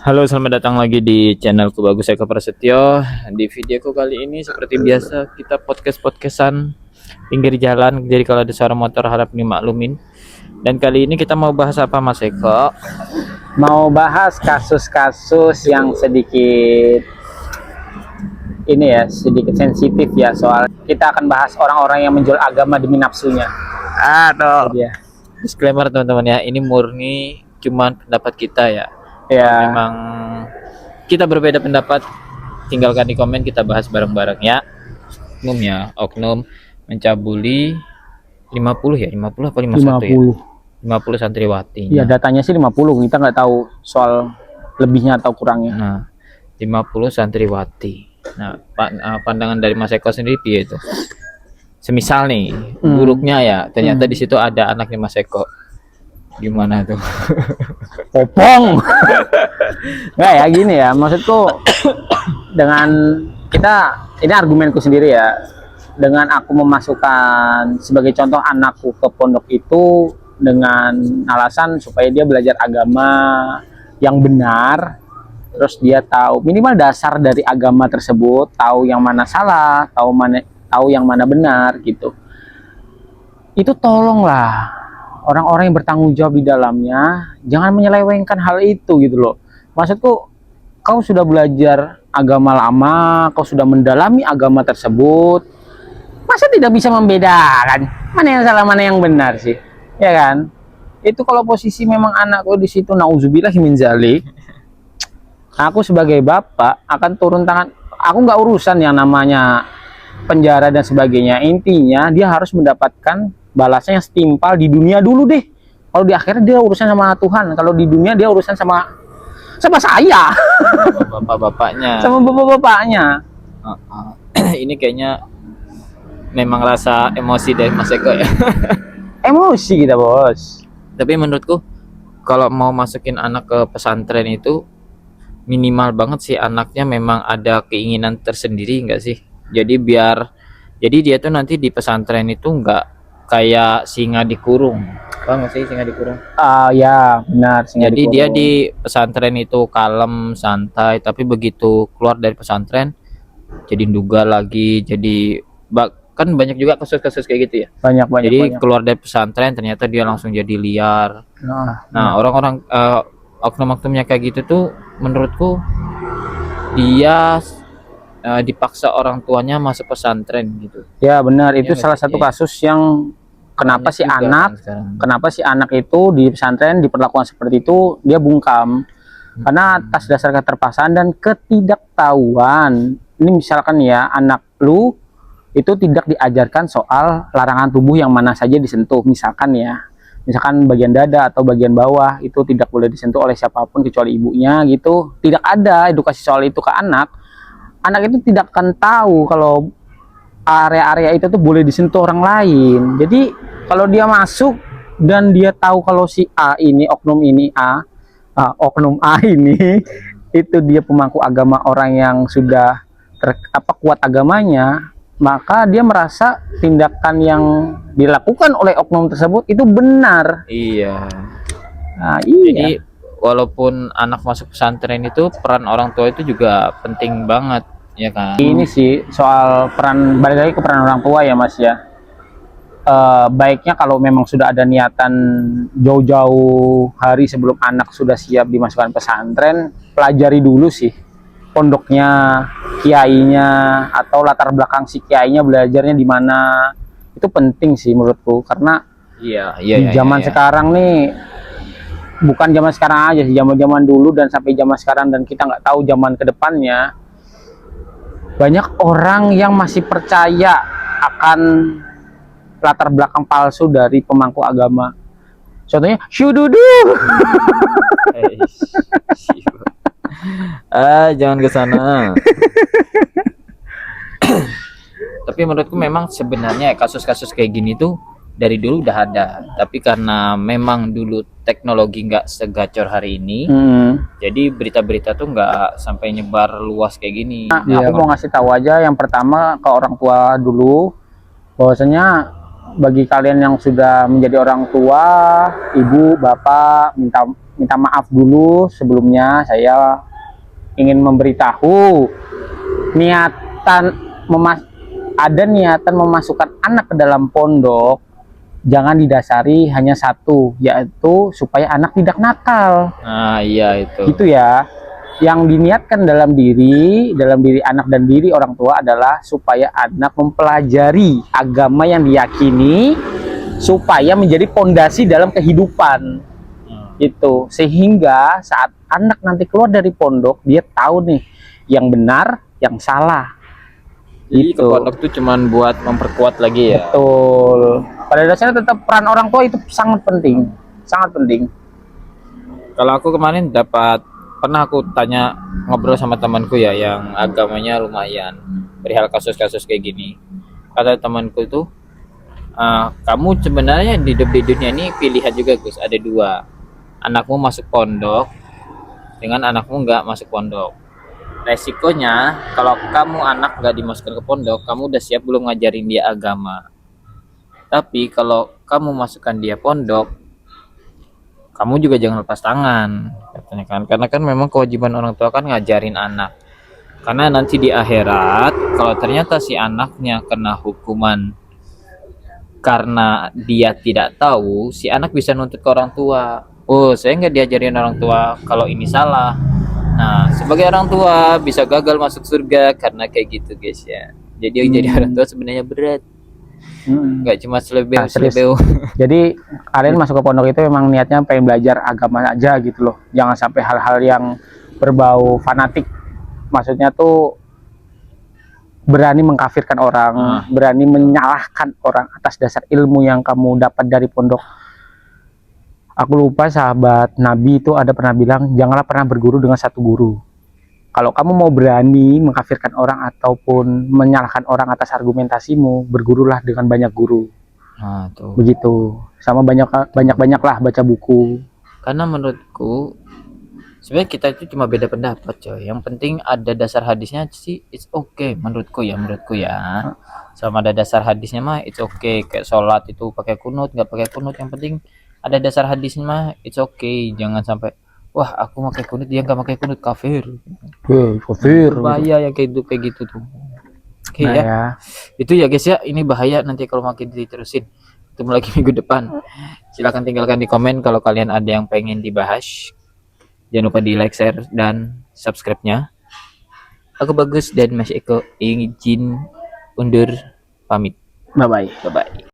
Halo, selamat datang lagi di channelku Bagus Eko Prasetyo. Di videoku kali ini seperti biasa kita podcastan pinggir jalan. Jadi kalau ada suara motor harap dimaklumin. Dan kali ini kita mau bahas apa, Mas Eko? Mau bahas kasus-kasus yang sedikit sedikit sensitif ya, soal kita akan bahas orang-orang yang menjual agama demi nafsunya. Aduh. Dia. Disclaimer teman-teman ya, ini murni cuman pendapat kita ya. Ya. Memang kita berbeda pendapat, tinggalkan di komen, kita bahas bareng-bareng ya. Oknum mencabuli 50 ya, 50 apa 51 ya? 50 santriwati. Iya, datanya sih 50, kita nggak tahu soal lebihnya atau kurangnya. Nah, 50 santriwati. Nah, pandangan dari Mas Eko sendiri itu. Semisal nih, buruknya ya, ternyata di situ ada anaknya Mas Eko. Gimana tuh? Popong. Nggak ya, gini ya, maksudku dengan ini argumenku sendiri ya, dengan aku memasukkan sebagai contoh anakku ke pondok itu dengan alasan supaya dia belajar agama yang benar, terus dia tahu minimal dasar dari agama tersebut, tahu yang mana salah, tahu yang mana benar gitu. Itu tolonglah orang-orang yang bertanggung jawab di dalamnya jangan menyelewengkan hal itu gitu loh. Maksudku, kau sudah belajar agama lama, kau sudah mendalami agama tersebut, masa tidak bisa membedakan mana yang salah mana yang benar sih, ya kan? Itu kalau posisi memang anakku di situ, nauzubillahi min dzalik, aku sebagai bapak akan turun tangan. Aku nggak urusan yang namanya penjara dan sebagainya, intinya dia harus mendapatkan balasan yang setimpal di dunia dulu deh. Kalau di akhirat dia urusan sama Tuhan, kalau di dunia dia urusan sama saya, sama bapak-bapaknya. sama bapak-bapaknya. Ini kayaknya memang rasa emosi dari Mas Eko ya. Emosi kita, bos. Tapi menurutku kalau mau masukin anak ke pesantren itu minimal banget sih anaknya memang ada keinginan tersendiri enggak sih? Jadi dia tuh nanti di pesantren itu enggak kayak singa dikurung. Paham gak sih singa dikurung? Ya benar. Jadi dia di pesantren itu kalem, santai, tapi begitu keluar dari pesantren jadi nduga lagi, jadi kan banyak juga kasus-kasus kayak gitu ya. Banyak. Jadi keluar dari pesantren ternyata dia langsung jadi liar. Nah, orang-orang oknum-oknumnya kayak gitu tuh menurutku dia dipaksa orang tuanya masuk pesantren gitu. Ya benar, itu Ya, salah satu kasus yang kenapa si anak itu di pesantren diperlakukan seperti itu, dia bungkam karena atas dasar keterpaksaan dan ketidaktahuan. Ini misalkan ya, anak lu itu tidak diajarkan soal larangan tubuh yang mana saja disentuh, misalkan bagian dada atau bagian bawah itu tidak boleh disentuh oleh siapapun kecuali ibunya gitu. Tidak ada edukasi soal itu ke anak itu tidak akan tahu kalau area-area itu tuh boleh disentuh orang lain. Jadi kalau dia masuk dan dia tahu kalau si A ini, oknum A ini itu dia pemangku agama, orang yang sudah kuat agamanya, maka dia merasa tindakan yang dilakukan oleh oknum tersebut itu benar. Iya. Nah, iya. Jadi walaupun anak masuk pesantren itu peran orang tua itu juga penting banget, ya kan? Ini sih soal peran, balik lagi ke peran orang tua ya Mas ya. Baiknya kalau memang sudah ada niatan jauh-jauh hari sebelum anak sudah siap dimasukkan pesantren, pelajari dulu sih pondoknya, kiainya, atau latar belakang si kiainya belajarnya di mana. Itu penting sih menurutku, karena di zaman sekarang nih, bukan zaman sekarang aja sih, zaman dulu dan sampai zaman sekarang, dan kita nggak tahu zaman kedepannya, banyak orang yang masih percaya akan latar belakang palsu dari pemangku agama. Contohnya syududu. Jangan ke sana. Tapi menurutku memang sebenarnya kasus-kasus kayak gini tuh dari dulu udah ada, tapi karena memang dulu teknologi nggak segacor hari ini, jadi berita-berita tuh nggak sampai nyebar luas kayak gini. Aku mau ngasih tahu aja yang pertama ke orang tua dulu, bahwasanya bagi kalian yang sudah menjadi orang tua, ibu, bapak, minta maaf dulu sebelumnya. Saya ingin memberitahu ada niatan memasukkan anak ke dalam pondok, jangan didasari hanya satu, yaitu supaya anak tidak nakal. Nah, iya itu. Gitu ya. Yang diniatkan dalam diri anak dan diri orang tua adalah supaya anak mempelajari agama yang diyakini, supaya menjadi pondasi dalam kehidupan. Itu sehingga saat anak nanti keluar dari pondok, dia tahu nih yang benar, yang salah. Jadi ke Itu pondok tuh cuman buat memperkuat lagi ya. betul. Pada dasarnya tetap peran orang tua itu sangat penting, sangat penting. Kalau aku kemarin pernah aku tanya ngobrol sama temanku ya yang agamanya lumayan perihal kasus-kasus kayak gini. Kata temanku itu, kamu sebenarnya hidup di dunia ini pilihan juga Gus, ada dua. Anakmu masuk pondok dengan anakmu nggak masuk pondok. Resikonya kalau kamu anak nggak dimasukkan ke pondok, kamu udah siap belum ngajarin dia agama. Tapi kalau kamu masukkan dia pondok, kamu juga jangan lepas tangan katanya kan, karena kan memang kewajiban orang tua kan ngajarin anak, karena nanti di akhirat kalau ternyata si anaknya kena hukuman karena dia tidak tahu, si anak bisa nuntut ke orang tua, oh saya nggak diajarin orang tua kalau ini salah. Nah sebagai orang tua bisa gagal masuk surga karena kayak gitu guys ya. Jadi orang tua sebenarnya berat, nggak cuma Nah, serius. selebeu. Jadi kalian masuk ke pondok itu memang niatnya pengen belajar agama aja gitu loh. Jangan sampai hal-hal yang berbau fanatik. Maksudnya tuh berani mengkafirkan orang, berani menyalahkan orang atas dasar ilmu yang kamu dapat dari pondok. Aku lupa sahabat Nabi itu ada pernah bilang, janganlah pernah berguru dengan satu guru. Kalau kamu mau berani mengkafirkan orang ataupun menyalahkan orang atas argumentasimu, bergurulah dengan banyak guru. Nah tuh, Begitu. Sama banyaklah baca buku. karena menurutku sebenarnya kita itu cuma beda pendapat coy, yang penting ada dasar hadisnya sih, it's okay menurutku ya. Sama ada dasar hadisnya mah it's okay, kayak sholat itu pakai kunut nggak pakai kunut, yang penting ada dasar hadisnya mah it's okay. Jangan sampai wah aku pakai kunut dia nggak pakai kunut, kafir. Kafir. Bahaya yang kayak gitu tuh. Oke Nah ya, ya, itu ya guys ya, ini bahaya nanti kalau makin diterusin. Ketemu lagi minggu depan. Silahkan tinggalkan di komen kalau kalian ada yang pengen dibahas. Jangan lupa di like, share, dan subscribe-nya. Aku Bagus dan Mas Eko izin undur pamit. bye bye. Bye-bye.